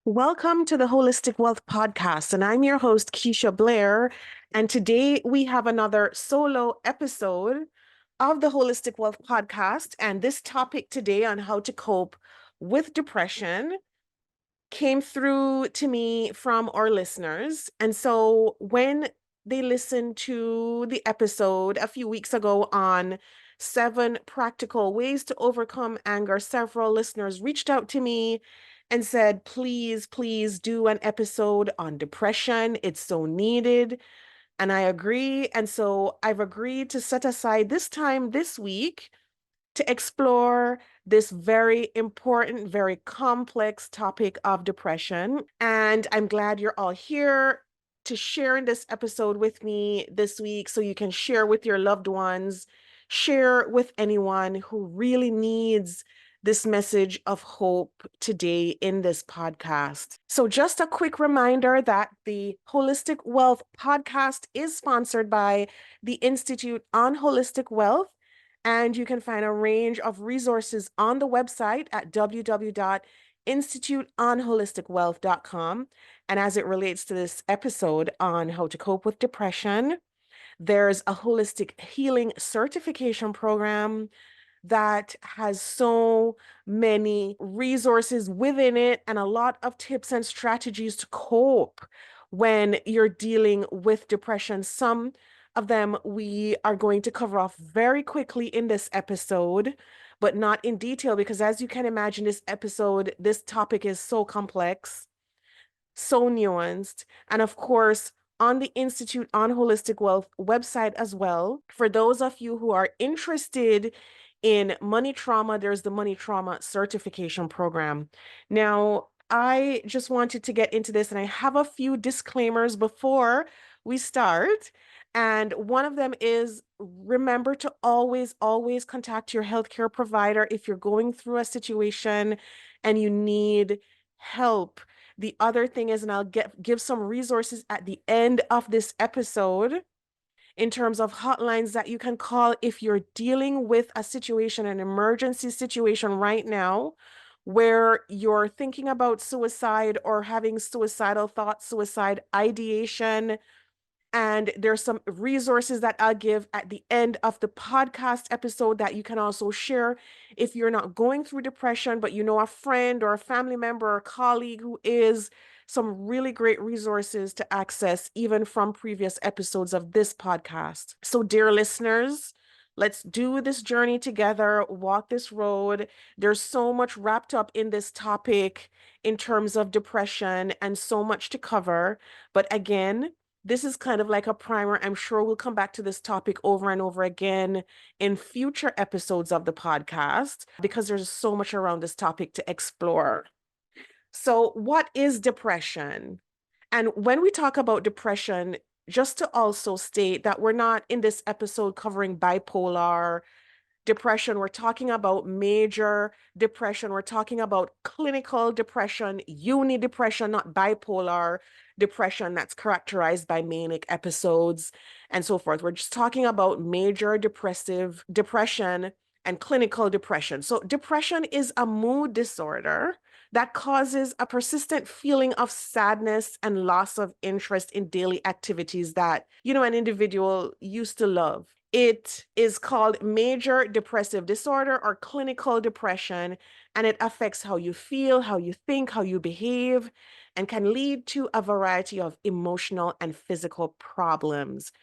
Welcome to the Holistic Wealth Podcast, and I'm your host, Keisha Blair. And today we have another solo episode of the Holistic Wealth Podcast. And this topic today on how to cope with depression came through to me from our listeners. And so when they listened to the episode a few weeks ago on 7 practical ways to overcome anger, several listeners reached out to me and said, please do an episode on depression. It's so needed. And I agree. And so I've agreed to set aside this time this week to explore this very important, very complex topic of depression. And I'm glad you're all here to share in this episode with me this week so you can share with your loved ones, share with anyone who really needs this message of hope today in this podcast. So just a quick reminder that the Holistic Wealth podcast is sponsored by the Institute on Holistic Wealth. And you can find a range of resources on the website at www.instituteonholisticwealth.com. And as it relates to this episode on how to cope with depression, there's a holistic healing certification program that has so many resources within it and a lot of tips and strategies to cope when you're dealing with depression. Some of them we are going to cover off very quickly in this episode, but not in detail, because as you can imagine, this topic is so complex, so nuanced, and of course, on the Institute on Holistic Wealth website as well. For those of you who are interested in money trauma, there's the money trauma certification program. Now, I just wanted to get into this, and I have a few disclaimers before we start. And one of them is remember to always contact your healthcare provider if you're going through a situation and you need help. The other thing is, and I'll give some resources at the end of this episode in terms of hotlines that you can call if you're dealing with a situation, an emergency situation right now, where you're thinking about suicide or having suicidal thoughts, suicide ideation. And there's some resources that I'll give at the end of the podcast episode that you can also share if you're not going through depression, but you know a friend or a family member or a colleague who is. Some really great resources to access, even from previous episodes of this podcast. So, dear listeners, let's do this journey together, walk this road. There's so much wrapped up in this topic in terms of depression and so much to cover. But again, this is kind of like a primer. I'm sure we'll come back to this topic over and over again in future episodes of the podcast because there's so much around this topic to explore. So, what is depression? And when we talk about depression, just to also state that we're not in this episode covering bipolar depression. We're talking about major depression. We're talking about clinical depression, uni depression, not bipolar depression that's characterized by manic episodes and so forth. We're just talking about major depressive depression and clinical depression. So depression is a mood disorder that causes a persistent feeling of sadness and loss of interest in daily activities that, an individual used to love. It is called major depressive disorder or clinical depression, and it affects how you feel, how you think, how you behave, and can lead to a variety of emotional and physical problems.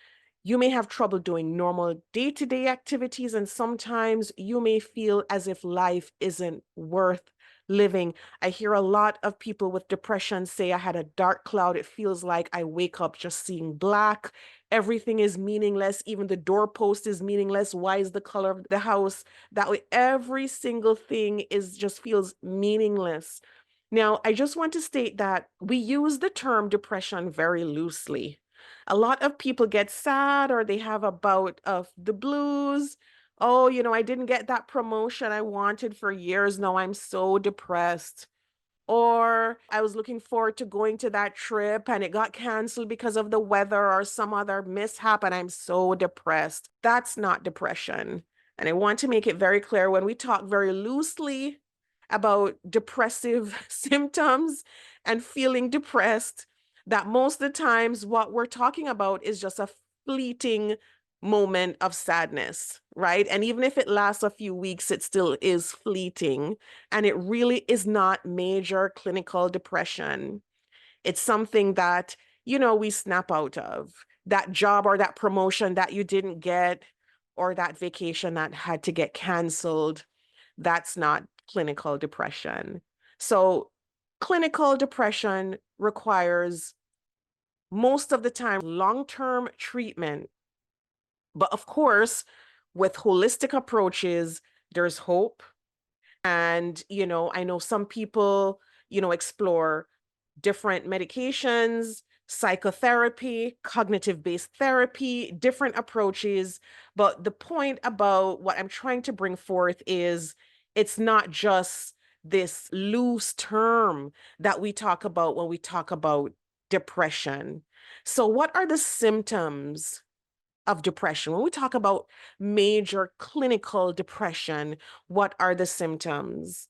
You may have trouble doing normal day-to-day activities, and sometimes you may feel as if life isn't worth living. I hear a lot of people with depression say, I had a dark cloud. It feels like I wake up just seeing black. Everything is meaningless. Even the doorpost is meaningless. Why is the color of the house that way? Every single thing just feels meaningless. Now, I just want to state that we use the term depression very loosely. A lot of people get sad or they have a bout of the blues. Oh, I didn't get that promotion I wanted for years. Now I'm so depressed. Or I was looking forward to going to that trip and it got canceled because of the weather or some other mishap and I'm so depressed. That's not depression. And I want to make it very clear when we talk very loosely about depressive symptoms and feeling depressed, that most of the times what we're talking about is just a fleeting moment of sadness, right? And even if it lasts a few weeks, it still is fleeting. And it really is not major clinical depression. It's something that, we snap out of. That job or that promotion that you didn't get, or that vacation that had to get canceled, that's not clinical depression. So, clinical depression requires most of the time long-term treatment. But of course, with holistic approaches, there's hope. And, I know some people, explore different medications, psychotherapy, cognitive-based therapy, different approaches. But the point about what I'm trying to bring forth is it's not just this loose term that we talk about when we talk about depression. So, what are the symptoms of depression? When we talk about major clinical depression, what are the symptoms?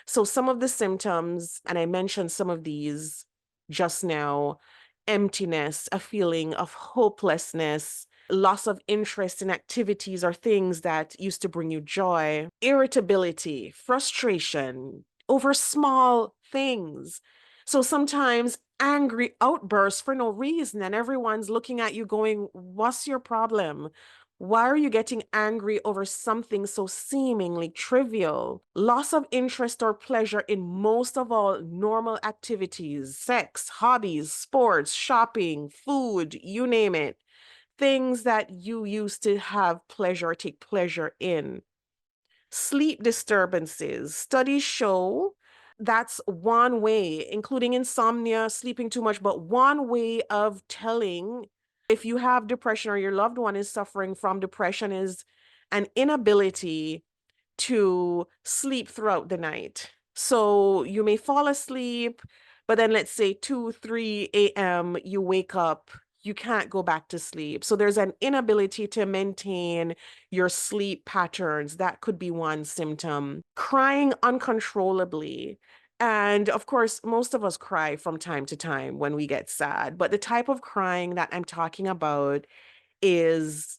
So, some of the symptoms, and I mentioned some of these just now: emptiness, a feeling of hopelessness, loss of interest in activities or things that used to bring you joy, irritability, frustration over small things. So sometimes angry outbursts for no reason, and everyone's looking at you going, "What's your problem? Why are you getting angry over something so seemingly trivial?" Loss of interest or pleasure in most of all normal activities: sex, hobbies, sports, shopping, food, you name it. Things that you used to have pleasure, take pleasure in. Sleep disturbances. Studies show that's one way, including insomnia, sleeping too much, but one way of telling if you have depression or your loved one is suffering from depression is an inability to sleep throughout the night. So you may fall asleep, but then let's say 2, 3 a.m., you wake up, you can't go back to sleep. So there's an inability to maintain your sleep patterns. That could be one symptom. Crying uncontrollably. And of course, most of us cry from time to time when we get sad, but the type of crying that I'm talking about is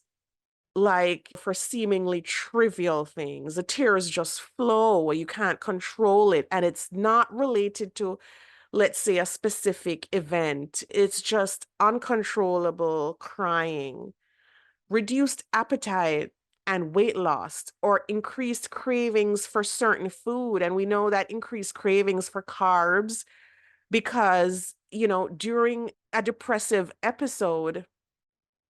like for seemingly trivial things. The tears just flow, you can't control it, and it's not related to, let's say, a specific event. It's just uncontrollable crying. Reduced appetite and weight loss, or increased cravings for certain food. And we know that increased cravings for carbs because, during a depressive episode,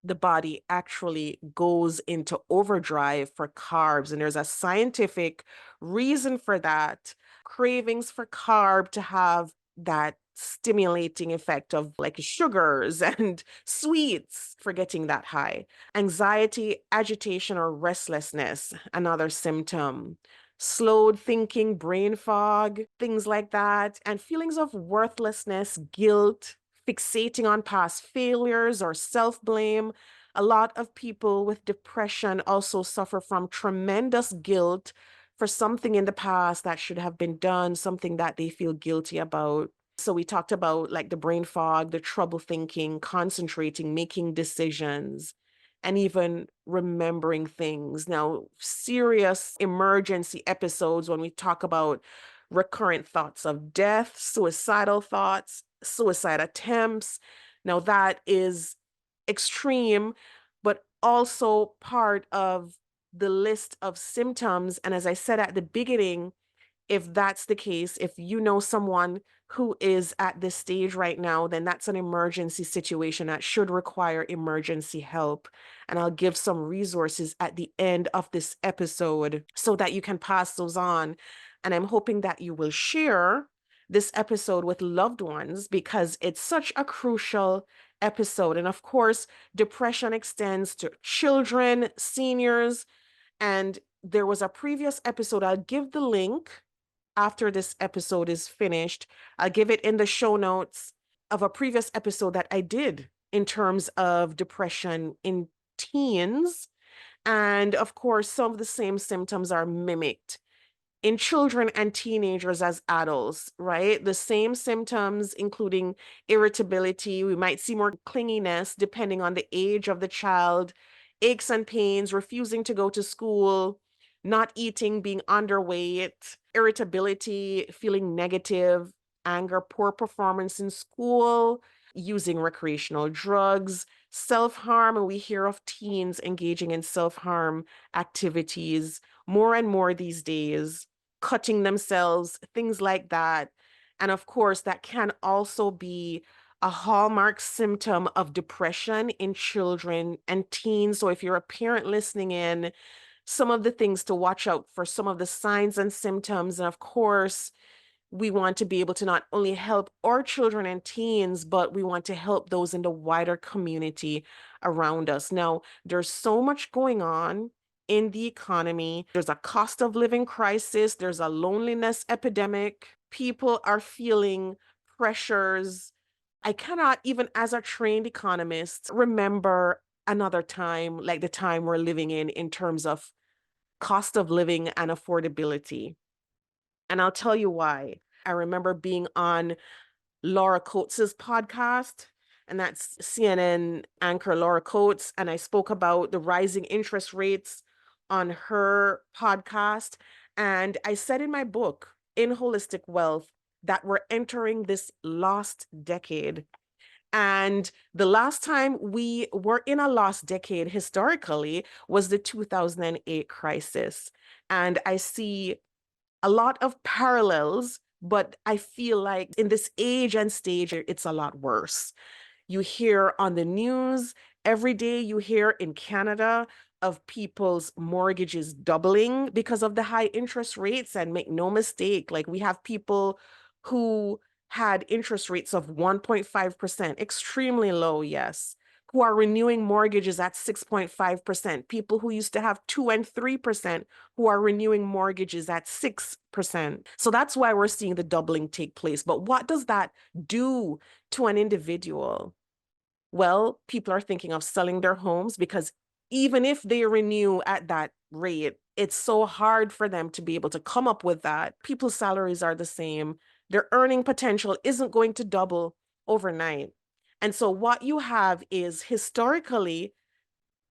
the body actually goes into overdrive for carbs. And there's a scientific reason for that. Cravings for carb to have that stimulating effect of like sugars and sweets for getting that high. Anxiety, agitation, or restlessness, another symptom. Slowed thinking, brain fog, things like that, and feelings of worthlessness, guilt, fixating on past failures or self-blame. A lot of people with depression also suffer from tremendous guilt for something in the past that should have been done, something that they feel guilty about. So we talked about like the brain fog, the trouble thinking, concentrating, making decisions, and even remembering things. Now, serious emergency episodes when we talk about recurrent thoughts of death, suicidal thoughts, suicide attempts. Now, that is extreme, but also part of the list of symptoms. And as I said at the beginning, if that's the case, if you know someone who is at this stage right now, then that's an emergency situation that should require emergency help. And I'll give some resources at the end of this episode so that you can pass those on. And I'm hoping that you will share this episode with loved ones because it's such a crucial episode. And of course, depression extends to children, seniors, and there was a previous episode. I'll give the link after this episode is finished. I'll give it in the show notes of a previous episode that I did in terms of depression in teens. And of course, some of the same symptoms are mimicked in children and teenagers as adults, right? The same symptoms, including irritability. We might see more clinginess depending on the age of the child, aches and pains, refusing to go to school, not eating, being underweight, irritability, feeling negative, anger, poor performance in school, using recreational drugs, self-harm, and we hear of teens engaging in self-harm activities more and more these days, cutting themselves, things like that. And of course, that can also be a hallmark symptom of depression in children and teens. So if you're a parent listening in, some of the things to watch out for, some of the signs and symptoms. And of course, we want to be able to not only help our children and teens, but we want to help those in the wider community around us. Now, there's so much going on in the economy. There's a cost of living crisis. There's a loneliness epidemic. People are feeling pressures. I cannot, even as a trained economist, remember another time like the time we're living in terms of cost of living and affordability. And I'll tell you why. I remember being on Laura Coates's podcast, and that's CNN anchor Laura Coates, and I spoke about the rising interest rates on her podcast. And I said in my book, In Holistic Wealth, that we're entering this lost decade. And the last time we were in a lost decade historically was the 2008 crisis. And I see a lot of parallels, but I feel like in this age and stage, it's a lot worse. You hear on the news every day, you hear in Canada of people's mortgages doubling because of the high interest rates. And make no mistake, like we have people who had interest rates of 1.5%, extremely low, yes, who are renewing mortgages at 6.5%, people who used to have 2 and 3%, who are renewing mortgages at 6%. So that's why we're seeing the doubling take place. But what does that do to an individual? Well, people are thinking of selling their homes because even if they renew at that rate, it's so hard for them to be able to come up with that. People's salaries are the same. Their earning potential isn't going to double overnight. And so what you have is historically,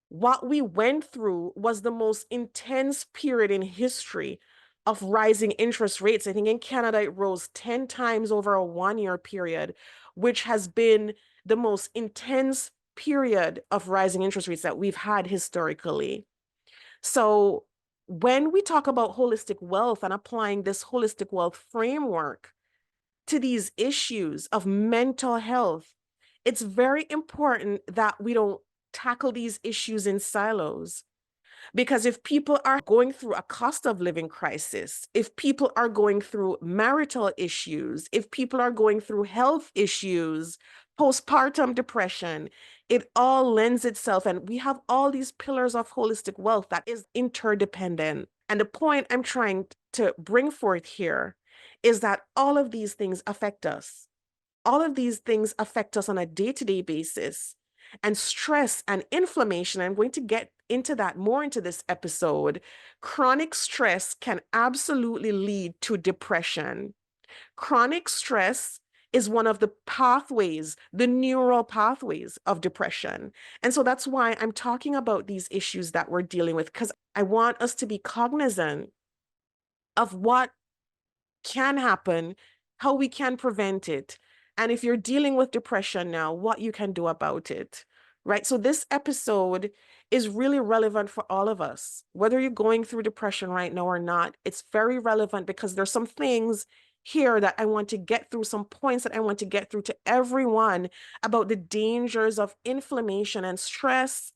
what we went through was the most intense period in history of rising interest rates. I think in Canada, it rose 10 times over a 1 year period, which has been the most intense period of rising interest rates that we've had historically. So when we talk about holistic wealth and applying this holistic wealth framework to these issues of mental health, it's very important that we don't tackle these issues in silos. Because if people are going through a cost of living crisis, if people are going through marital issues, if people are going through health issues, postpartum depression, it all lends itself. And we have all these pillars of holistic wealth that is interdependent. And the point I'm trying to bring forth here is that all of these things affect us. All of these things affect us on a day-to-day basis. And stress and inflammation, I'm going to get into that more into this episode. Chronic stress can absolutely lead to depression. Chronic stress is one of the pathways, the neural pathways of depression. And so that's why I'm talking about these issues that we're dealing with, because I want us to be cognizant of what can happen, how we can prevent it, and if you're dealing with depression now, what you can do about it, right? So this episode is really relevant for all of us, whether you're going through depression right now or not. It's very relevant because there's some things here that I want to get through, some points that I want to get through to everyone about the dangers of inflammation and stress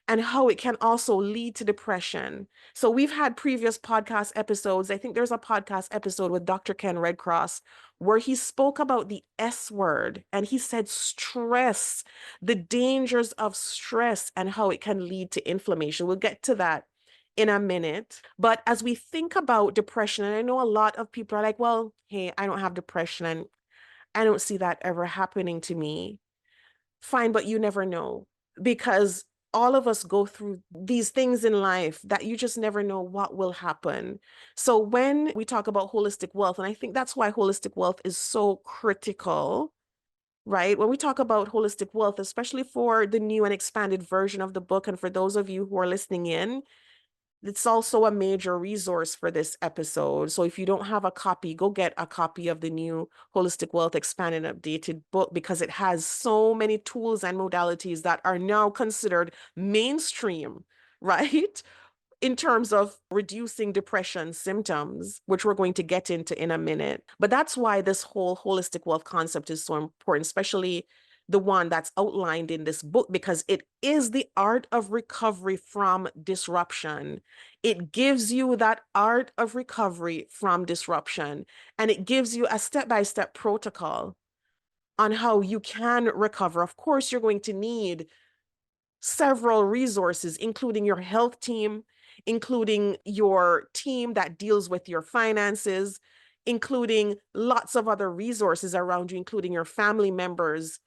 and how it can also lead to depression. So we've had previous podcast episodes. I think there's a podcast episode with Dr. Ken Redcross where he spoke about the S word and he said stress, the dangers of stress and how it can lead to inflammation. We'll get to that in a minute. But as we think about depression, and I know a lot of people are like, well, hey, I don't have depression and I don't see that ever happening to me. Fine, but you never know, because all of us go through these things in life that you just never know what will happen. So when we talk about holistic wealth, and I think that's why holistic wealth is so critical, right? When we talk about holistic wealth, especially for the new and expanded version of the book, and for those of you who are listening in, it's also a major resource for this episode. So if you don't have a copy, go get a copy of the new Holistic Wealth Expanded and Updated book, because it has so many tools and modalities that are now considered mainstream, right? In terms of reducing depression symptoms, which we're going to get into in a minute. But that's why this whole holistic wealth concept is so important, especially the one that's outlined in this book, because it is the art of recovery from disruption. It gives you that art of recovery from disruption, and it gives you a step-by-step protocol on how you can recover. Of course, you're going to need several resources, including your health team, including your team that deals with your finances, including lots of other resources around you, including your family members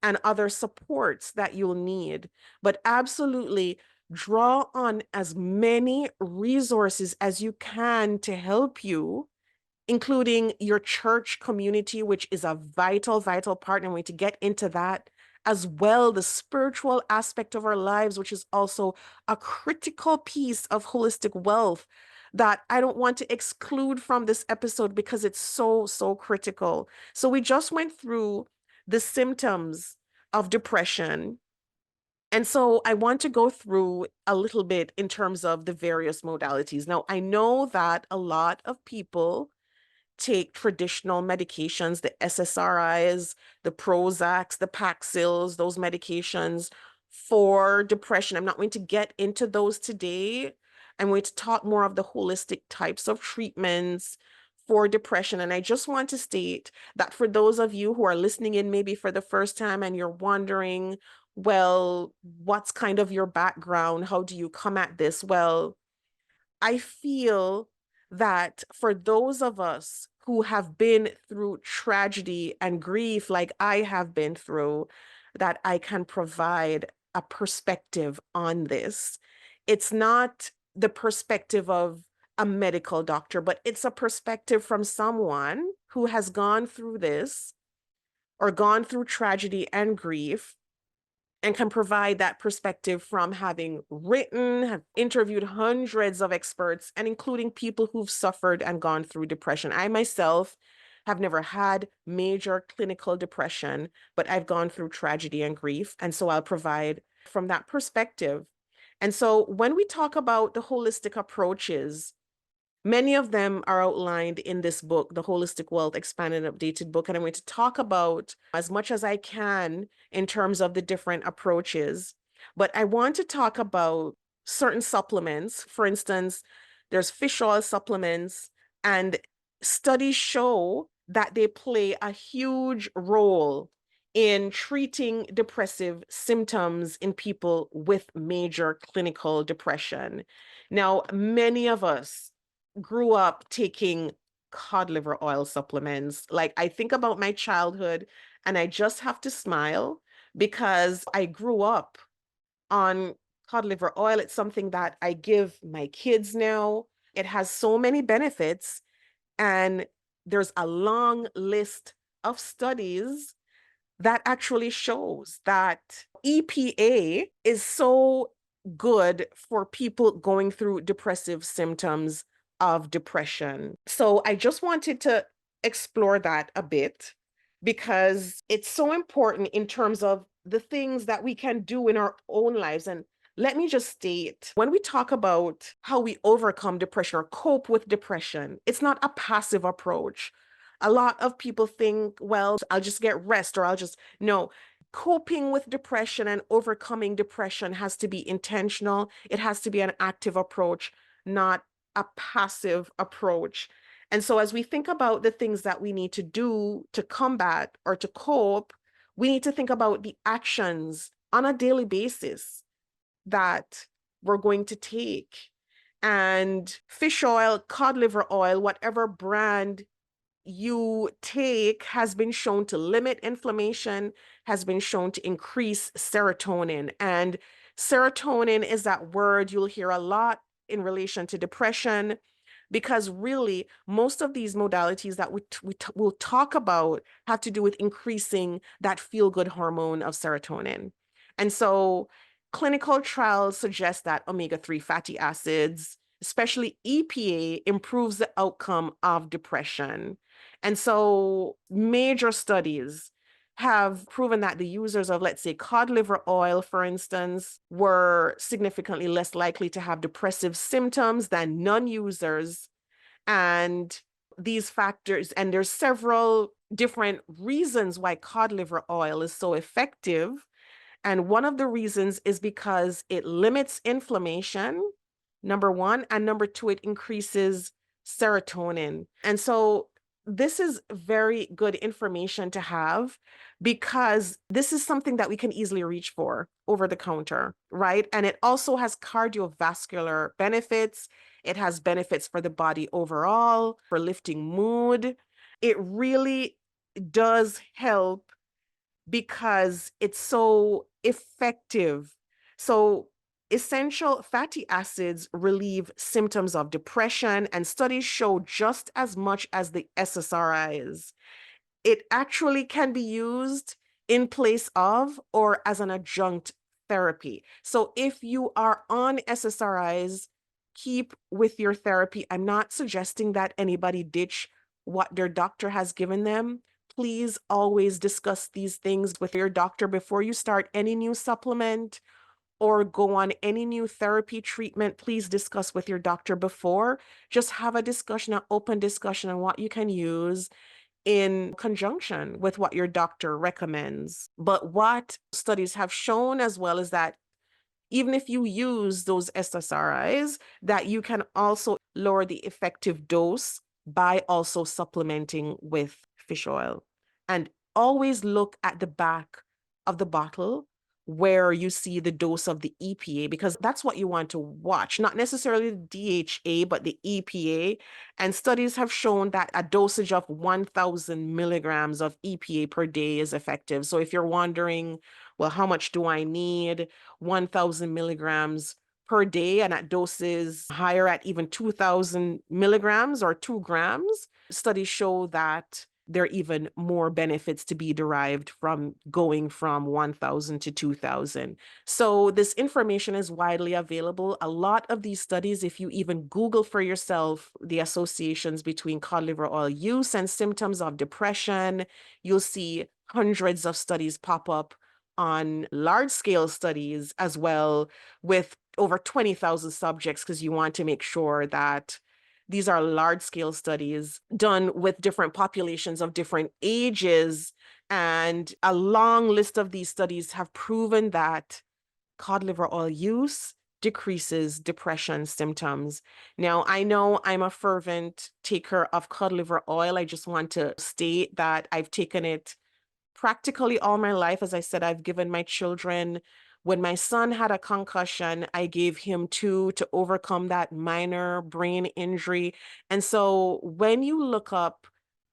and other supports that you'll need. But absolutely draw on as many resources as you can to help you, including your church community, which is a vital, vital part. And we're going to get into that as well. The spiritual aspect of our lives, which is also a critical piece of holistic wealth that I don't want to exclude from this episode, because it's so, so critical. So we just went through the symptoms of depression. And so I want to go through a little bit in terms of the various modalities. Now, I know that a lot of people take traditional medications, the SSRIs, the Prozacs, the Paxils, those medications for depression. I'm not going to get into those today. I'm going to talk more of the holistic types of treatments for depression. And I just want to state that for those of you who are listening in maybe for the first time and you're wondering, well, what's kind of your background? How do you come at this? Well, I feel that for those of us who have been through tragedy and grief, like I have been through, that I can provide a perspective on this. It's not the perspective of a medical doctor, but it's a perspective from someone who has gone through this or gone through tragedy and grief, and can provide that perspective from having written, have interviewed hundreds of experts, and including people who've suffered and gone through depression. I myself have never had major clinical depression, but I've gone through tragedy and grief. And so I'll provide from that perspective. And so when we talk about the holistic approaches, many of them are outlined in this book, The Holistic Wealth Expanded and Updated book. And I'm going to talk about as much as I can in terms of the different approaches. But I want to talk about certain supplements. For instance, there's fish oil supplements, and studies show that they play a huge role in treating depressive symptoms in people with major clinical depression. Now, many of us grew up taking cod liver oil supplements. Like, I think about my childhood and I just have to smile, because I grew up on cod liver oil. It's something that I give my kids now. It has so many benefits, and there's a long list of studies that actually shows that EPA is so good for people going through depressive symptoms of depression. So I just wanted to explore that a bit, because it's so important in terms of the things that we can do in our own lives. And let me just state, when we talk about how we overcome depression or cope with depression, it's not a passive approach. A lot of people think, well, I'll just get rest, or no. Coping with depression and overcoming depression has to be intentional. It has to be an active approach, not a passive approach. And so as we think about the things that we need to do to combat or to cope, we need to think about the actions on a daily basis that we're going to take. And fish oil, cod liver oil, whatever brand you take, has been shown to limit inflammation, has been shown to increase serotonin. And Serotonin is that word you'll hear a lot in relation to depression, because really most of these modalities that we'll talk about have to do with increasing that feel-good hormone of serotonin. And so clinical trials suggest that omega-3 fatty acids, especially EPA, improves the outcome of depression. And so major studies have proven that the users of, let's say, cod liver oil, for instance, were significantly less likely to have depressive symptoms than non-users. And these factors, and there's several different reasons why cod liver oil is so effective. And one of the reasons is because it limits inflammation, number one, and number two, it increases serotonin. And so this is very good information to have, because this is something that we can easily reach for over the counter, right? And it also has cardiovascular benefits. It has benefits for the body overall, for lifting mood. It really does help because it's so effective. So essential fatty acids relieve symptoms of depression, and studies show just as much as the SSRIs, it actually can be used in place of or as an adjunct therapy. So if you are on SSRIs, keep with your therapy. I'm not suggesting that anybody ditch what their doctor has given them. Please always discuss these things with your doctor before you start any new supplement or go on any new therapy treatment. Please discuss with your doctor before. Just have a discussion, an open discussion on what you can use in conjunction with what your doctor recommends. But what studies have shown as well is that even if you use those SSRIs, that you can also lower the effective dose by also supplementing with fish oil. And always look at the back of the bottle where you see the dose of the EPA, because that's what you want to watch, not necessarily the DHA, but the EPA. And studies have shown that a dosage of 1,000 milligrams of EPA per day is effective. So if you're wondering, well, how much do I need? 1,000 milligrams per day, and at doses higher at even 2,000 milligrams or 2 grams. Studies show that there are even more benefits to be derived from going from 1,000 to 2,000. So this information is widely available. A lot of these studies, if you even Google for yourself the associations between cod liver oil use and symptoms of depression, you'll see hundreds of studies pop up on large-scale studies as well, with over 20,000 subjects, because you want to make sure that these are large-scale studies done with different populations of different ages. And a long list of these studies have proven that cod liver oil use decreases depression symptoms. Now, I know I'm a fervent taker of cod liver oil. I just want to state that I've taken it practically all my life. As I said, I've given my children. When my son had a concussion, I gave him two to overcome that minor brain injury. And so when you look up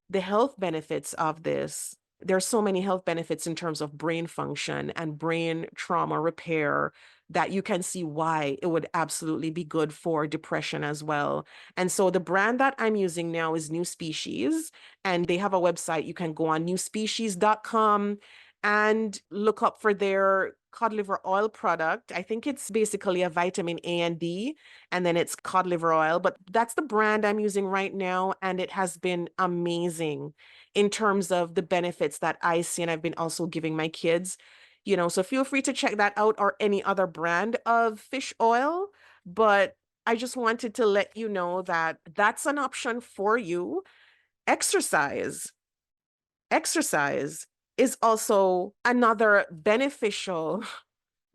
the health benefits of this, there's so many health benefits in terms of brain function and brain trauma repair that you can see why it would absolutely be good for depression as well. And so the brand that I'm using now is New Species, and they have a website. You can go on newspecies.com and look up for their cod liver oil product. I think it's basically a vitamin A and D, and then it's cod liver oil, but that's the brand I'm using right now. And it has been amazing in terms of the benefits that I see. And I've been also giving my kids, so feel free to check that out, or any other brand of fish oil. But I just wanted to let you know that that's an option for you. Exercise. Exercise is also another beneficial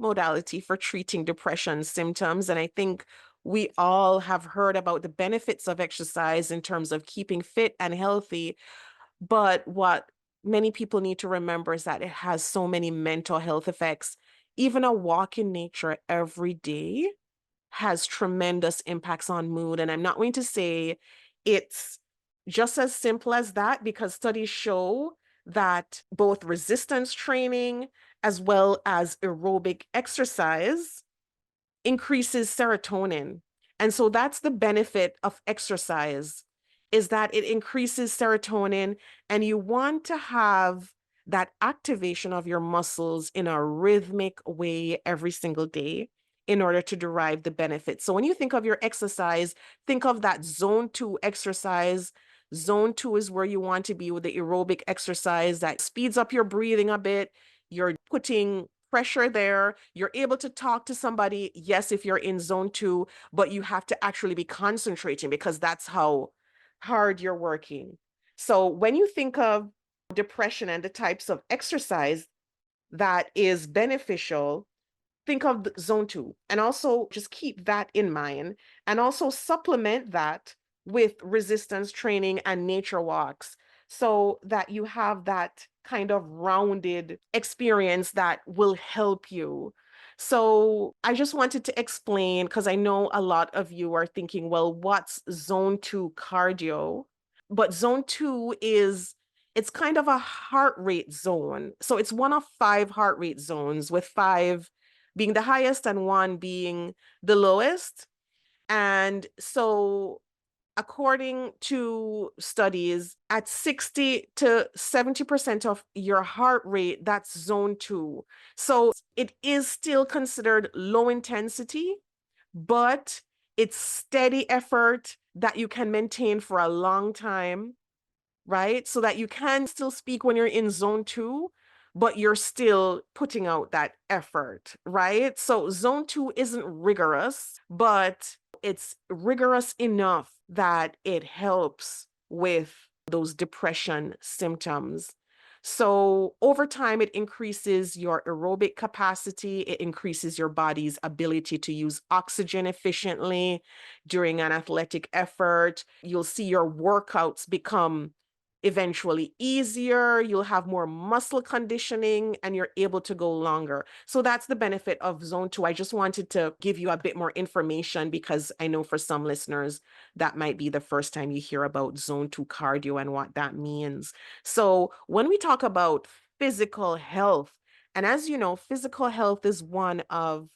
modality for treating depression symptoms. And I think we all have heard about the benefits of exercise in terms of keeping fit and healthy. But what many people need to remember is that it has so many mental health effects. Even a walk in nature every day has tremendous impacts on mood. And I'm not going to say it's just as simple as that, because studies show that both resistance training as well as aerobic exercise increases serotonin. And so that's the benefit of exercise, is that it increases serotonin, and you want to have that activation of your muscles in a rhythmic way every single day in order to derive the benefits. So when you think of your exercise, think of that zone 2 exercise. Zone 2 is where you want to be with the aerobic exercise that speeds up your breathing a bit. You're putting pressure there. You're able to talk to somebody, yes, if you're in zone 2, but you have to actually be concentrating because that's how hard you're working. So when you think of depression and the types of exercise that is beneficial, think of the zone 2, and also just keep that in mind, and also supplement that with resistance training and nature walks so that you have that kind of rounded experience that will help you. So I just wanted to explain, because I know a lot of you are thinking, well, what's zone 2 cardio? But zone 2 is, it's kind of a heart rate zone. So it's one of 5 heart rate zones, with 5 being the highest and 1 being the lowest. And so according to studies, at 60 to 70% of your heart rate, that's zone 2. So it is still considered low intensity, but it's steady effort that you can maintain for a long time, right? So that you can still speak when you're in zone 2, but you're still putting out that effort, right? So zone 2 isn't rigorous, but it's rigorous enough that it helps with those depression symptoms. So over time, it increases your aerobic capacity. It increases your body's ability to use oxygen efficiently during an athletic effort. You'll see your workouts become eventually easier. You'll have more muscle conditioning, and you're able to go longer. So that's the benefit of zone 2. I just wanted to give you a bit more information, because I know for some listeners that might be the first time you hear about zone 2 cardio and what that means. So when we talk about physical health, and as you know, physical health is one of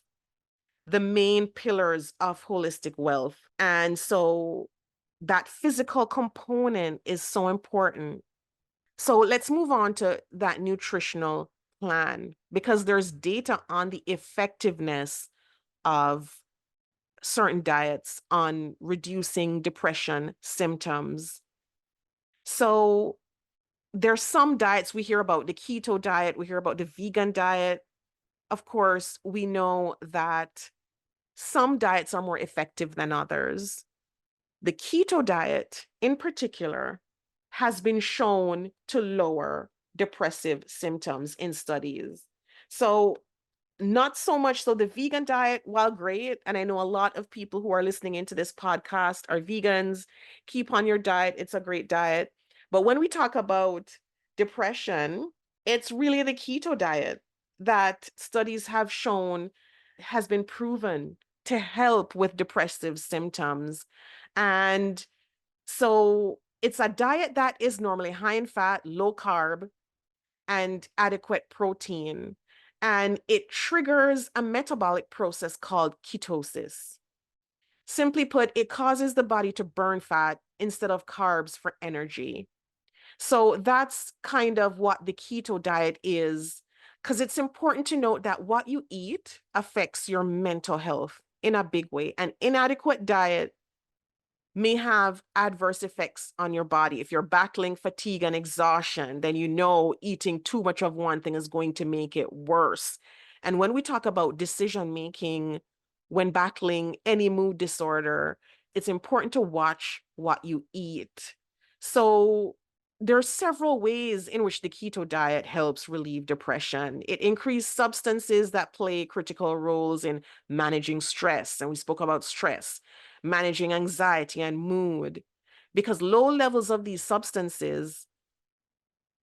the main pillars of holistic wealth. And so that physical component is so important. So let's move on to that nutritional plan, because there's data on the effectiveness of certain diets on reducing depression symptoms. So there's some diets we hear about: the keto diet, we hear about the vegan diet. Of course, we know that some diets are more effective than others. The keto diet, in particular, has been shown to lower depressive symptoms in studies. So not so much so the vegan diet, while great, and I know a lot of people who are listening into this podcast are vegans. Keep on your diet. It's a great diet. But when we talk about depression, it's really the keto diet that studies have shown has been proven to help with depressive symptoms. And so it's a diet that is normally high in fat, low carb, and adequate protein. And it triggers a metabolic process called ketosis. Simply put, it causes the body to burn fat instead of carbs for energy. So that's kind of what the keto diet is, because it's important to note that what you eat affects your mental health in a big way. An inadequate diet may have adverse effects on your body. If you're battling fatigue and exhaustion, then you know eating too much of one thing is going to make it worse. And when we talk about decision making when battling any mood disorder, it's important to watch what you eat. So there are several ways in which the keto diet helps relieve depression. It increases substances that play critical roles in managing stress, and we spoke about stress, managing anxiety and mood, because low levels of these substances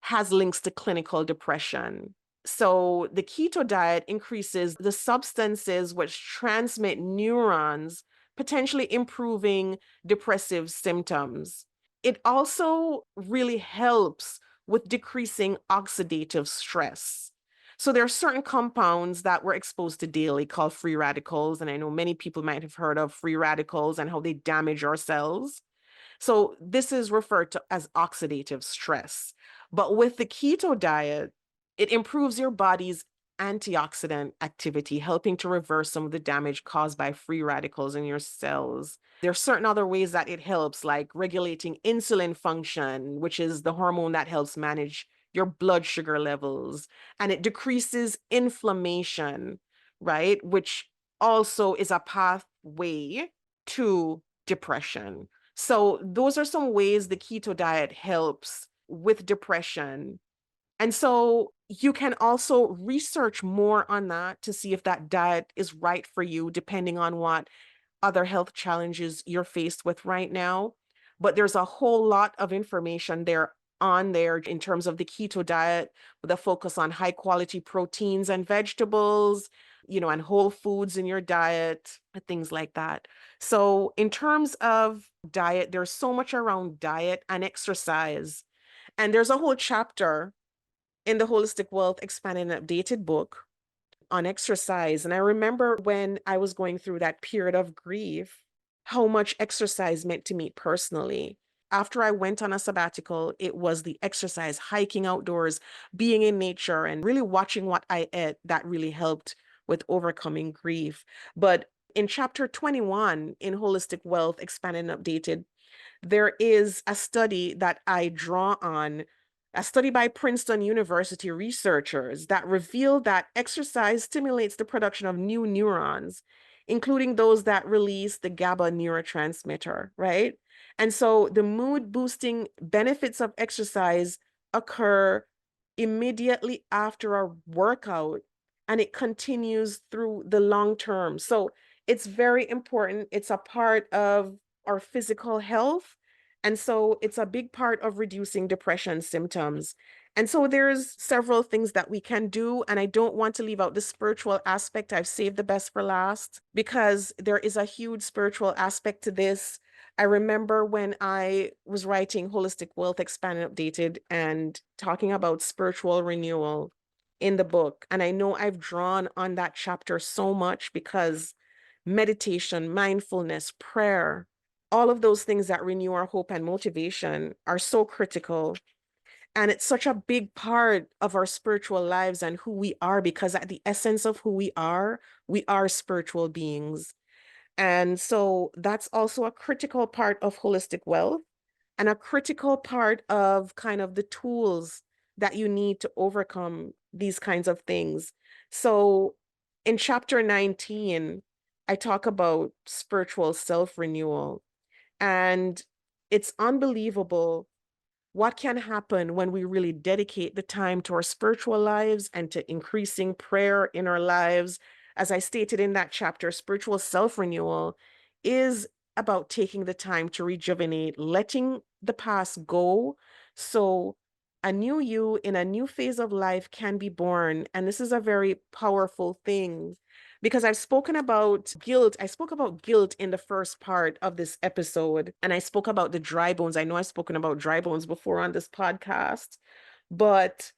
has links to clinical depression. So the keto diet increases the substances which transmit neurons, potentially improving depressive symptoms. It also really helps with decreasing oxidative stress. So there are certain compounds that we're exposed to daily called free radicals. And I know many people might have heard of free radicals and how they damage our cells. So this is referred to as oxidative stress. But with the keto diet, it improves your body's antioxidant activity, helping to reverse some of the damage caused by free radicals in your cells. There are certain other ways that it helps, like regulating insulin function, which is the hormone that helps manage your blood sugar levels, and it decreases inflammation, right? Which also is a pathway to depression. So those are some ways the keto diet helps with depression. And so you can also research more on that to see if that diet is right for you, depending on what other health challenges you're faced with right now. But there's a whole lot of information there on there in terms of the keto diet with a focus on high quality proteins and vegetables, and whole foods in your diet, and things like that. So in terms of diet, there's so much around diet and exercise. And there's a whole chapter in the Holistic Wealth Expanded and Updated book on exercise. And I remember when I was going through that period of grief, how much exercise meant to me personally. After I went on a sabbatical, it was the exercise, hiking outdoors, being in nature, and really watching what I ate that really helped with overcoming grief. But in chapter 21 in Holistic Wealth Expanded and Updated, there is a study that I draw on, a study by Princeton University researchers that revealed that exercise stimulates the production of new neurons, including those that release the GABA neurotransmitter, right? And so the mood boosting benefits of exercise occur immediately after a workout, and it continues through the long term. So it's very important. It's a part of our physical health. And so it's a big part of reducing depression symptoms. And so there's several things that we can do. And I don't want to leave out the spiritual aspect. I've saved the best for last because there is a huge spiritual aspect to this. I remember when I was writing Holistic Wealth Expanded and Updated and talking about spiritual renewal in the book. And I know I've drawn on that chapter so much because meditation, mindfulness, prayer, all of those things that renew our hope and motivation are so critical. And it's such a big part of our spiritual lives and who we are, because at the essence of who we are spiritual beings. And so that's also a critical part of holistic wealth and a critical part of kind of the tools that you need to overcome these kinds of things. So in chapter 19, I talk about spiritual self-renewal. And it's unbelievable what can happen when we really dedicate the time to our spiritual lives and to increasing prayer in our lives. As I stated in that chapter, spiritual self-renewal is about taking the time to rejuvenate, letting the past go. So a new you in a new phase of life can be born. And this is a very powerful thing because I've spoken about guilt. I spoke about guilt in the first part of this episode, and I spoke about the dry bones. I know I've spoken about dry bones before on this podcast, but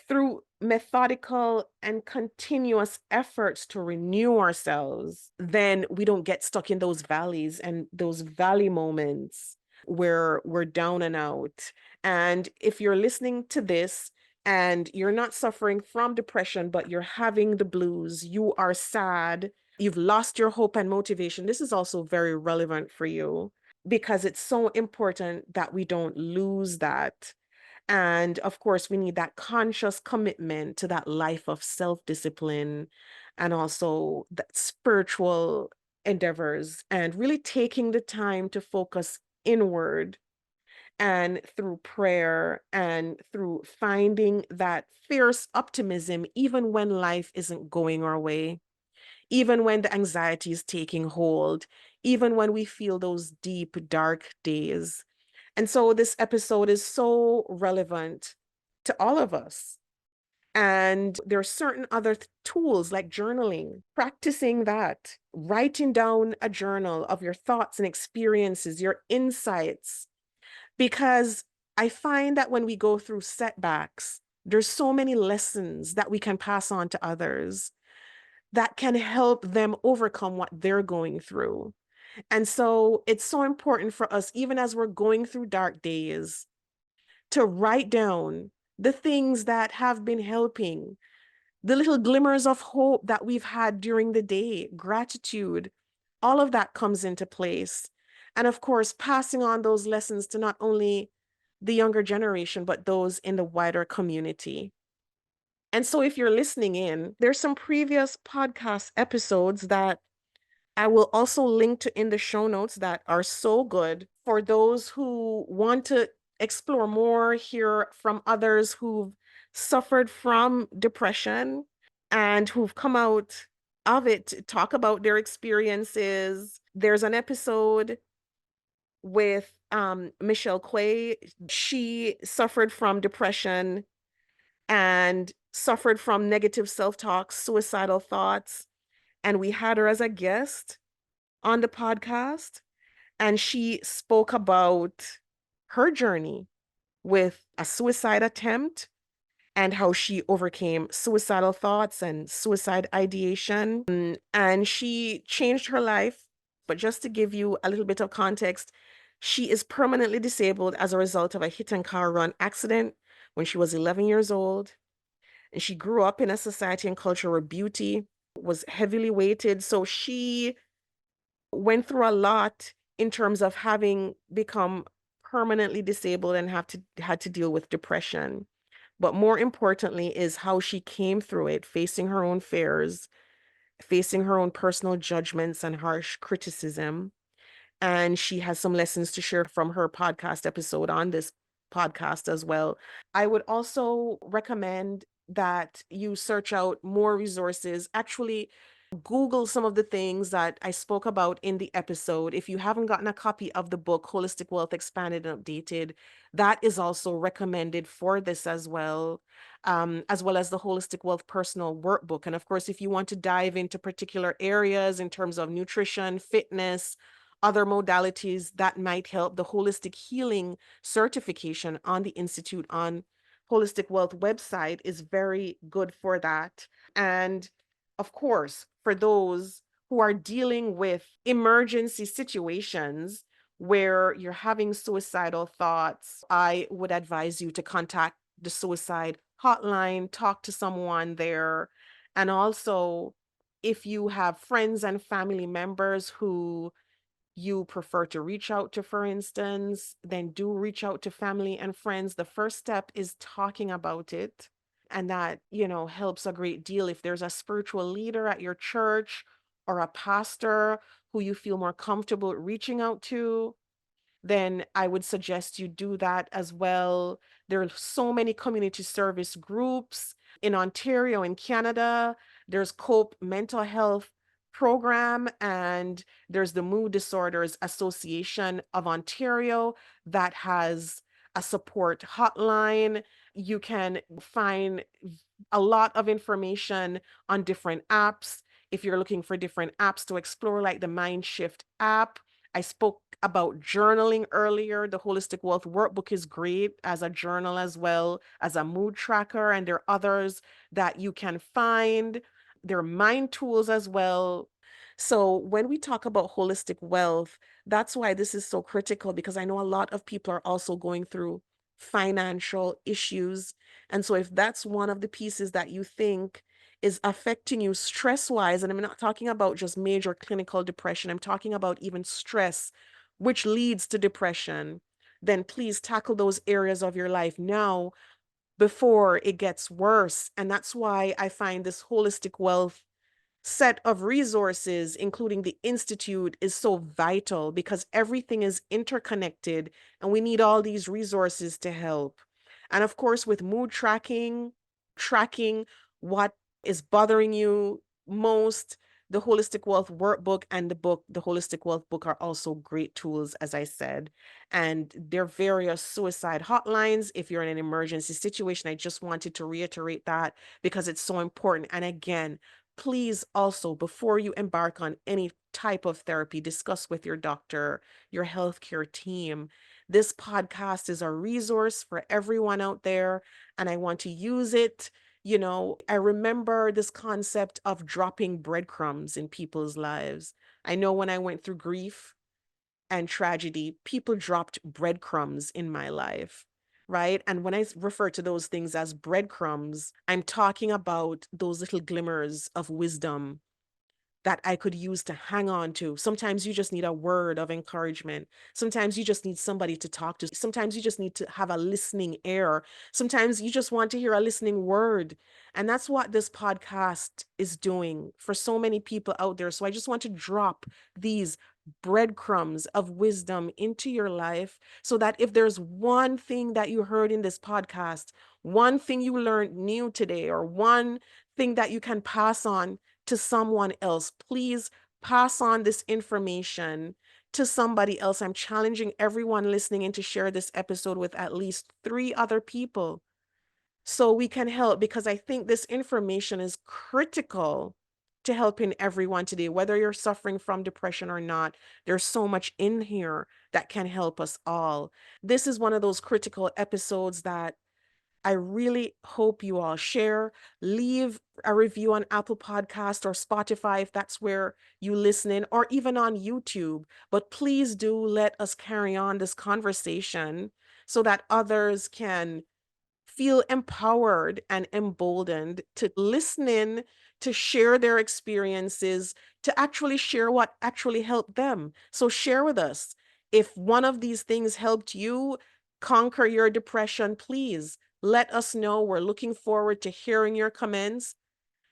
through methodical and continuous efforts to renew ourselves, then we don't get stuck in those valleys and those valley moments where we're down and out. And if you're listening to this and you're not suffering from depression, but you're having the blues, you are sad, you've lost your hope and motivation, this is also very relevant for you because it's so important that we don't lose that. And of course, we need that conscious commitment to that life of self-discipline and also that spiritual endeavors and really taking the time to focus inward and through prayer and through finding that fierce optimism, even when life isn't going our way, even when the anxiety is taking hold, even when we feel those deep, dark days. And so this episode is so relevant to all of us. And there are certain other tools like journaling, practicing that, writing down a journal of your thoughts and experiences, your insights, because I find that when we go through setbacks, there's so many lessons that we can pass on to others that can help them overcome what they're going through. And so it's so important for us, even as we're going through dark days, to write down the things that have been helping, the little glimmers of hope that we've had during the day, gratitude, all of that comes into place. And of course, passing on those lessons to not only the younger generation, but those in the wider community. And so if you're listening in, there's some previous podcast episodes that I will also link to in the show notes that are so good for those who want to explore more, hear from others who've suffered from depression and who've come out of it to talk about their experiences. There's an episode with Michelle Quay. She suffered from depression and suffered from negative self-talk, suicidal thoughts. And we had her as a guest on the podcast, and she spoke about her journey with a suicide attempt and how she overcame suicidal thoughts and suicide ideation. And she changed her life. But just to give you a little bit of context, she is permanently disabled as a result of a hit and car run accident when she was 11 years old. And she grew up in a society and culture where beauty was heavily weighted. So she went through a lot in terms of having become permanently disabled and had to deal with depression. But more importantly is how she came through it, facing her own fears, facing her own personal judgments and harsh criticism. And she has some lessons to share from her podcast episode on this podcast as well. I would also recommend that you search out more resources. Actually, Google some of the things that I spoke about in the episode. If you haven't gotten a copy of the book, Holistic Wealth Expanded and Updated, that is also recommended for this as well as the Holistic Wealth Personal Workbook. And of course, if you want to dive into particular areas in terms of nutrition, fitness, other modalities that might help, the Holistic Healing certification on the Institute on Holistic Wealth website is very good for that. And of course, for those who are dealing with emergency situations where you're having suicidal thoughts, I would advise you to contact the suicide hotline, talk to someone there. And also, if you have friends and family members who you prefer to reach out to, for instance, then do reach out to family and friends. The first step is talking about it. And that, helps a great deal. If there's a spiritual leader at your church or a pastor who you feel more comfortable reaching out to, then I would suggest you do that as well. There are so many community service groups in Ontario, in Canada. There's COPE Mental Health Program, and there's the Mood Disorders Association of Ontario that has a support hotline. You can find a lot of information on different apps. If you're looking for different apps to explore, like the Mindshift app, I spoke about journaling earlier. The Holistic Wealth Workbook is great as a journal as well as a mood tracker, and there are others that you can find. There are mind tools as well. So when we talk about holistic wealth, that's why this is so critical, because I know a lot of people are also going through financial issues. And so if that's one of the pieces that you think is affecting you stress-wise, and I'm not talking about just major clinical depression, I'm talking about even stress, which leads to depression, then please tackle those areas of your life now before it gets worse. And that's why I find this holistic wealth set of resources, including the Institute, is so vital, because everything is interconnected and we need all these resources to help. And of course, with mood tracking what is bothering you most, the Holistic Wealth Workbook and the book, the Holistic Wealth Book, are also great tools, as I said. And there are various suicide hotlines if you're in an emergency situation. I just wanted to reiterate that because it's so important. And again, please also, before you embark on any type of therapy, discuss with your doctor, your healthcare team, This podcast is a resource for everyone out there, and I want to use it. I remember this concept of dropping breadcrumbs in people's lives. I know when I went through grief and tragedy, people dropped breadcrumbs in my life, right? And when I refer to those things as breadcrumbs, I'm talking about those little glimmers of wisdom that I could use to hang on to. Sometimes you just need a word of encouragement. Sometimes you just need somebody to talk to. Sometimes you just need to have a listening ear. Sometimes you just want to hear a listening word. And that's what this podcast is doing for so many people out there. So I just want to drop these breadcrumbs of wisdom into your life so that if there's one thing that you heard in this podcast, one thing you learned new today, or one thing that you can pass on to someone else, please pass on this information to somebody else. I'm challenging everyone listening in to share this episode with at least 3 other people so we can help, because I think this information is critical to helping everyone today, whether you're suffering from depression or not. There's so much in here that can help us all. This is one of those critical episodes that I really hope you all share. Leave a review on Apple Podcast or Spotify if that's where you listen in, or even on YouTube. But please do let us carry on this conversation so that others can feel empowered and emboldened to listen in, to share their experiences, to actually share what actually helped them. So share with us. If one of these things helped you conquer your depression, please let us know. We're looking forward to hearing your comments.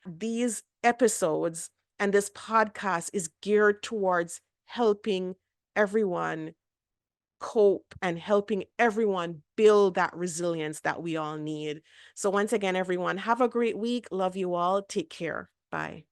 These episodes and this podcast is geared towards helping everyone cope and helping everyone build that resilience that we all need. So once again, everyone, have a great week. Love you all. Take care. Bye.